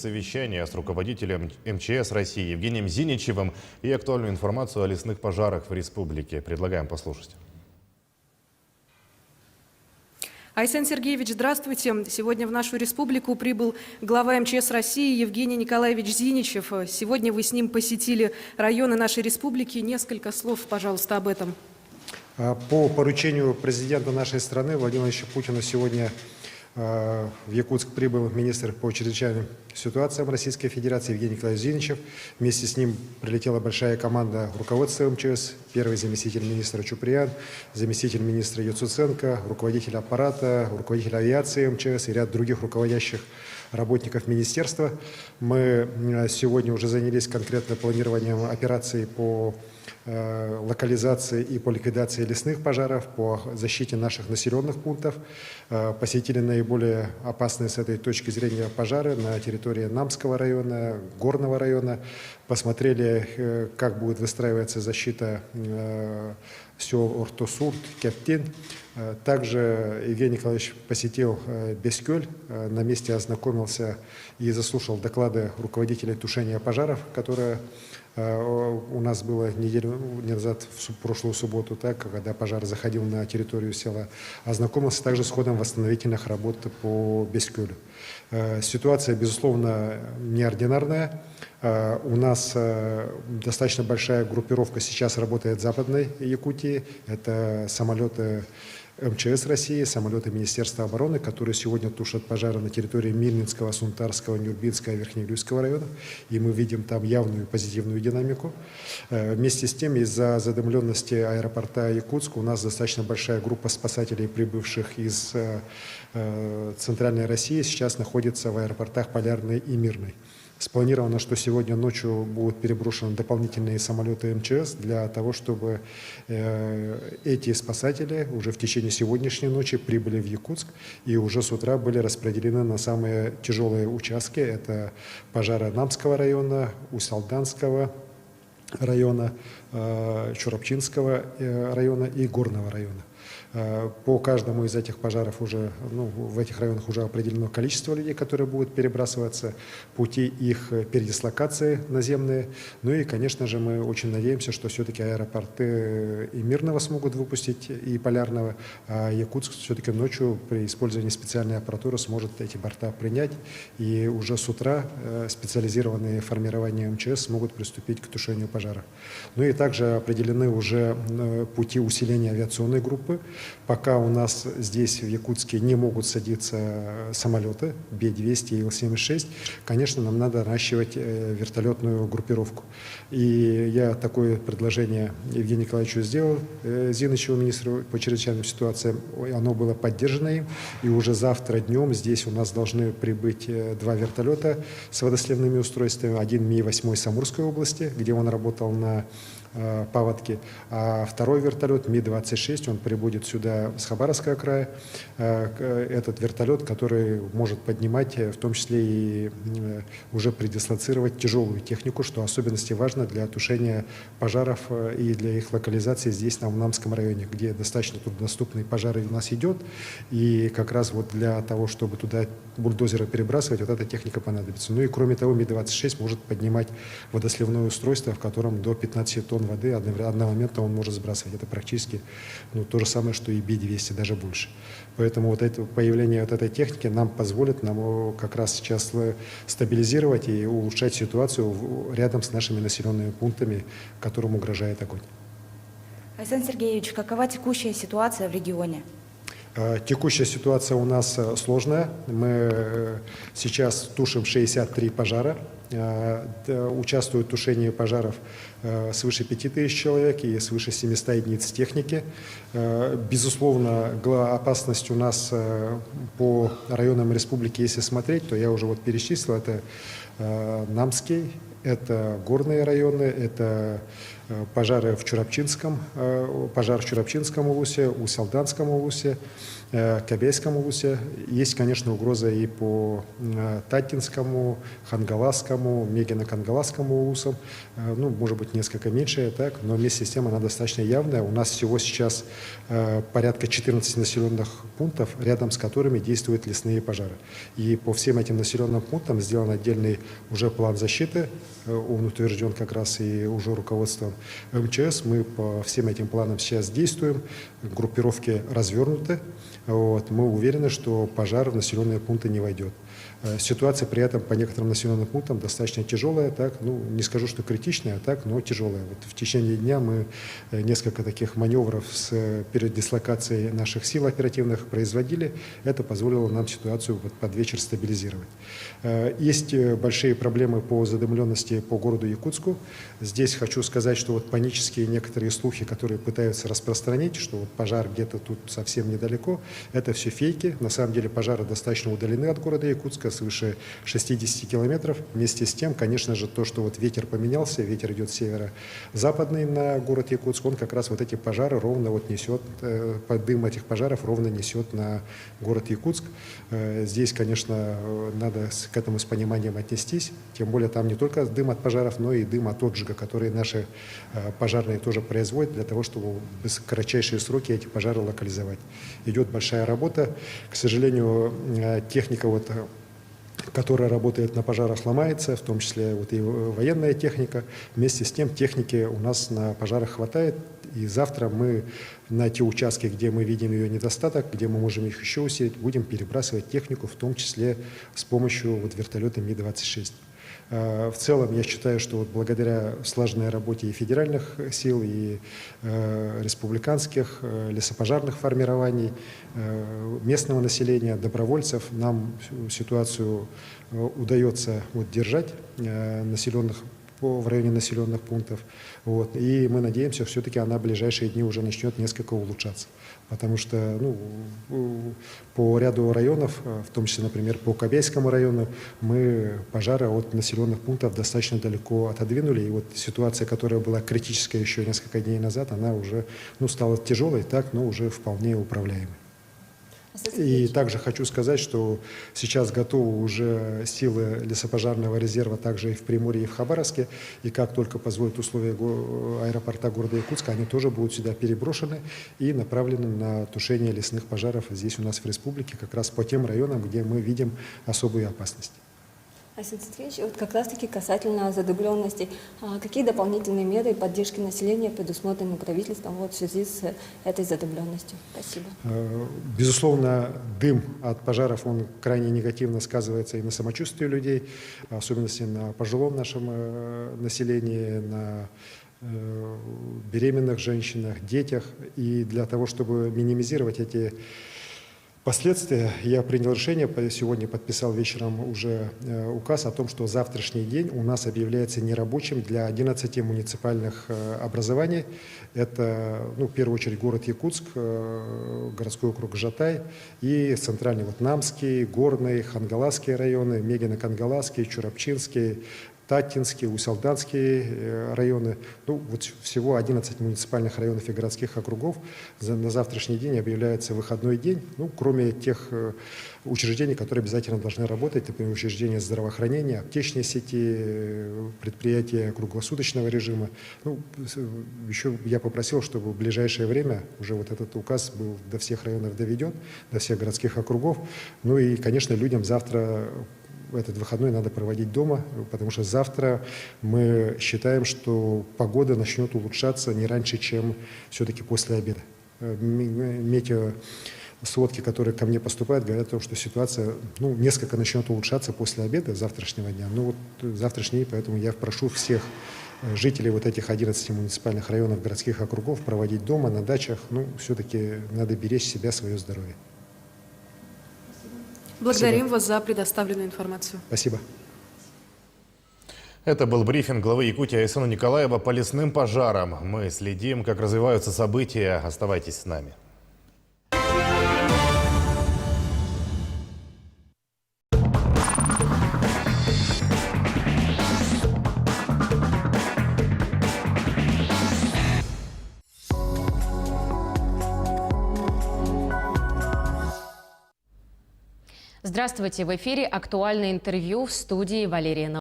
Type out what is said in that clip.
совещание с руководителем МЧС России Евгением Зиничевым и актуальную информацию о лесных пожарах в республике. Предлагаем послушать. Айсен Сергеевич, здравствуйте. Сегодня в нашу республику прибыл глава МЧС России Евгений Николаевич Зиничев. Сегодня вы с ним посетили районы нашей республики. Несколько слов, пожалуйста, об этом. По поручению президента нашей страны Владимира Владимировича Путина сегодня в Якутск прибыл министр по чрезвычайным ситуациям Российской Федерации Евгений Николаевич Зиничев. Вместе с ним прилетела большая команда руководства МЧС, первый заместитель министра Чуприян, заместитель министра Юцуценко, руководитель аппарата, руководитель авиации МЧС и ряд других руководящих работников министерства. Мы сегодня уже занялись конкретно планированием операций по локализации и по ликвидации лесных пожаров, по защите наших населенных пунктов. Посетили наиболее опасные с этой точки зрения пожары на территории Намского района, Горного района. Посмотрели, как будет выстраиваться защита сел Ортосурт, Кептин. Также Евгений Николаевич посетил Бескёль, на месте ознакомился и заслушал доклады руководителей тушения пожаров, которые у нас было неделю назад, в прошлую субботу, так, когда пожар заходил на территорию села, ознакомился также с ходом восстановительных работ по Бескёлю. Ситуация, безусловно, неординарная. У нас достаточно большая группировка сейчас работает в Западной Якутии. Это самолеты МЧС России, самолеты Министерства обороны, которые сегодня тушат пожары на территории Мирнинского, Сунтарского, Нюрбинского, Верхнеюгульского районов. И мы видим там явную позитивную динамику. Вместе с тем, из-за задымленности аэропорта Якутска у нас достаточно большая группа спасателей, прибывших из Центральной России, сейчас находится в аэропортах Полярный и Мирный. Спланировано, что сегодня ночью будут переброшены дополнительные самолеты МЧС для того, чтобы эти спасатели уже в течение сегодняшней ночи прибыли в Якутск и уже с утра были распределены на самые тяжелые участки. Это пожары Намского района, Усть-Алданского района, Чурапчинского района и Горного района. По каждому из этих пожаров уже, в этих районах уже определено количество людей, которые будут перебрасываться, пути их передислокации наземные. Ну и, конечно же, мы очень надеемся, что все-таки аэропорты и Мирного смогут выпустить, и Полярного, а Якутск все-таки ночью при использовании специальной аппаратуры сможет эти борта принять. И уже с утра специализированные формирования МЧС смогут приступить к тушению пожаров. Ну и также определены уже пути усиления авиационной группы. Пока у нас здесь, в Якутске, не могут садиться самолеты Б-200 и Ил-76, конечно, нам надо наращивать вертолетную группировку. И я такое предложение Евгению Николаевичу сделал, Зиничеву, министру по чрезвычайным ситуациям. Оно было поддержано им. И уже завтра днем здесь у нас должны прибыть 2 вертолета с водосливными устройствами. Один Ми-8 Самурской области, где он работал на паводки, а второй вертолет Ми-26, он прибудет сюда с Хабаровского края. Этот вертолет, который может поднимать, в том числе и уже предислоцировать тяжелую технику, что особенности важно для тушения пожаров и для их локализации здесь, в Намском районе, где достаточно труднодоступные пожары у нас идет. И как раз вот для того, чтобы туда бульдозеры перебрасывать, вот эта техника понадобится. Ну и кроме того, Ми-26 может поднимать водосливное устройство, в котором до 15 тонн воды одномоментно он может сбрасывать. Это практически то же самое, что и Би-200, даже больше. Поэтому вот это появление вот этой техники нам позволит как раз сейчас стабилизировать и улучшать ситуацию рядом с нашими населенными пунктами, которым угрожает огонь. Айсен Сергеевич, какова текущая ситуация в регионе? Текущая ситуация у нас сложная. Мы сейчас тушим 63 пожара. Участвуют в тушении пожаров свыше 5000 человек и свыше 700 единиц техники. Безусловно, опасность у нас по районам республики, если смотреть, то я уже перечислил, это Намский, это горные районы, это пожары в Чурапчинском, пожар в Чурапчинском улусе, Усть-Алданском улусе, Кобейском улусе. Есть, конечно, угроза и по Таттинскому, Хангаласскому, Мегино-Кангаласскому улусам. Ну, может быть, несколько меньше, так, но вместе с тем она достаточно явная. У нас всего сейчас порядка 14 населенных пунктов, рядом с которыми действуют лесные пожары. И по всем этим населенным пунктам сделан отдельный уже план защиты. Он утвержден как раз и уже руководством МЧС. Мы по всем этим планам сейчас действуем. Группировки развернуты. Вот. Мы уверены, что пожар в населенные пункты не войдет. Ситуация при этом по некоторым населенным пунктам достаточно тяжелая, так, ну, не скажу, что критичная, так, но тяжелая. Вот в течение дня мы несколько таких маневров с передислокацией наших сил оперативных производили. Это позволило нам ситуацию вот под вечер стабилизировать. Есть большие проблемы по задымленности по городу Якутску. Здесь хочу сказать, что вот панические некоторые слухи, которые пытаются распространить, что вот пожар где-то тут совсем недалеко, это все фейки. На самом деле пожары достаточно удалены от города Якутска, свыше 60 километров. Вместе с тем, конечно же, то, что вот ветер поменялся, ветер идет северо-западный на город Якутск, он как раз вот эти пожары ровно вот несет, дым этих пожаров ровно несет на город Якутск. Здесь, конечно, надо к этому с пониманием отнестись, тем более там не только дым от пожаров, но и дым от отжига, которые наши пожарные тоже производят для того, чтобы в кратчайшие сроки эти пожары локализовать. Идет большая работа. К сожалению, техника вот, которая работает на пожарах, ломается, в том числе вот и военная техника. Вместе с тем техники у нас на пожарах хватает, и завтра мы на те участки, где мы видим ее недостаток, где мы можем их еще усилить, будем перебрасывать технику, в том числе с помощью вот вертолета Ми-26. В целом, я считаю, что вот благодаря слаженной работе и федеральных сил, и республиканских лесопожарных формирований, местного населения, добровольцев, нам ситуацию удается вот держать в районе населенных пунктов. Вот. И мы надеемся, все-таки она в ближайшие дни уже начнет несколько улучшаться. Потому что по ряду районов, в том числе, например, по Кобейскому району, мы пожары от населенных пунктов достаточно далеко отодвинули. И вот ситуация, которая была критическая еще несколько дней назад, она уже стала тяжелой, так, но уже вполне управляемой. И также хочу сказать, что сейчас готовы уже силы лесопожарного резерва также и в Приморье, и в Хабаровске. И как только позволят условия аэропорта города Якутска, они тоже будут сюда переброшены и направлены на тушение лесных пожаров здесь у нас в республике, как раз по тем районам, где мы видим особую опасность. Айсен Сергеевич, вот как раз-таки касательно задымленности, какие дополнительные меры поддержки населения предусмотрены правительством вот в связи с этой задымленностью? Спасибо. Безусловно, дым от пожаров, он крайне негативно сказывается и на самочувствии людей, в особенности на пожилом нашем населении, на беременных женщинах, детях. И для того, чтобы минимизировать эти последствия, я принял решение, сегодня подписал вечером уже указ о том, что завтрашний день у нас объявляется нерабочим для 11 муниципальных образований. Это, в первую очередь, город Якутск, городской округ Жатай и центральный Намский, Горный, Хангаласские районы, Мегино-Кангаласский, Чурапчинский, Таттинские, Усалданские районы. Вот всего 11 муниципальных районов и городских округов на завтрашний день объявляется выходной день, кроме тех учреждений, которые обязательно должны работать, например, учреждения здравоохранения, аптечные сети, предприятия круглосуточного режима. Еще я попросил, чтобы в ближайшее время уже вот этот указ был до всех районов доведен, до всех городских округов. И, конечно, людям завтра этот выходной надо проводить дома, потому что завтра мы считаем, что погода начнет улучшаться не раньше, чем все-таки после обеда. Метеосводки, которые ко мне поступают, говорят о том, что ситуация несколько начнет улучшаться после обеда завтрашнего дня. Завтрашний день, поэтому я прошу всех жителей вот этих 11 муниципальных районов, городских округов проводить дома, на дачах. Все-таки надо беречь себя, свое здоровье. Благодарим вас за предоставленную информацию. Спасибо. Это был брифинг главы Якутии Айсена Николаева по лесным пожарам. Мы следим, как развиваются события. Оставайтесь с нами. Здравствуйте, в эфире «Актуальное интервью», в студии Валерия Наумова.